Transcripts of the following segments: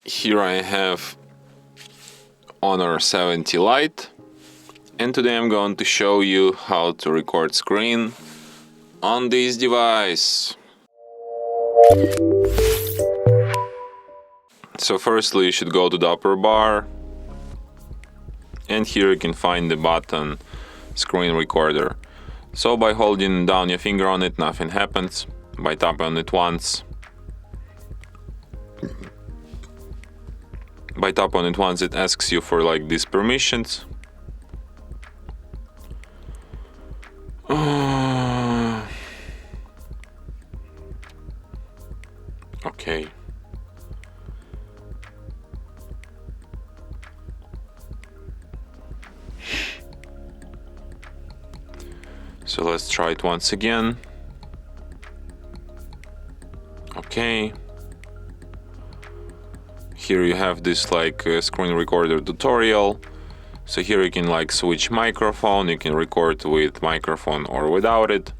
Here I have Honor 70 Lite, and today I'm going to show you how to record screen on this device. So firstly you should go to the upper bar, and here you can find the button screen recorder. So by holding down your finger on it, nothing happens. By tapping on it once, it asks you for like these permissions. Okay. So let's try it once again. Okay. Here you have this like screen recorder tutorial. So here you can like switch microphone, you can record with microphone or without it.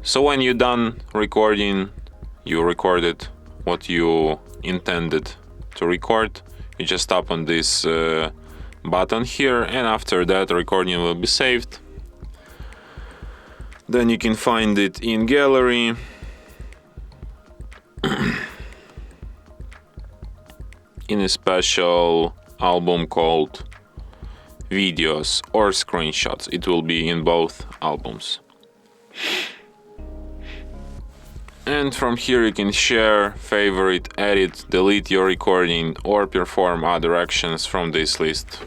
So when you're done recording, you recorded what you intended to record. You just tap on this button here, and after that recording will be saved. Then you can find it in gallery. In a special album called videos or screenshots. It will be in both albums. And from here you can share, favorite, edit, delete your recording, or perform other actions from this list.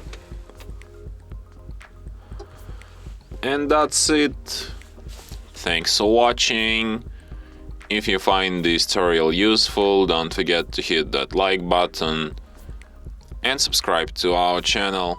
And that's it. Thanks for watching. If you find this tutorial useful, don't forget to hit that like button and subscribe to our channel.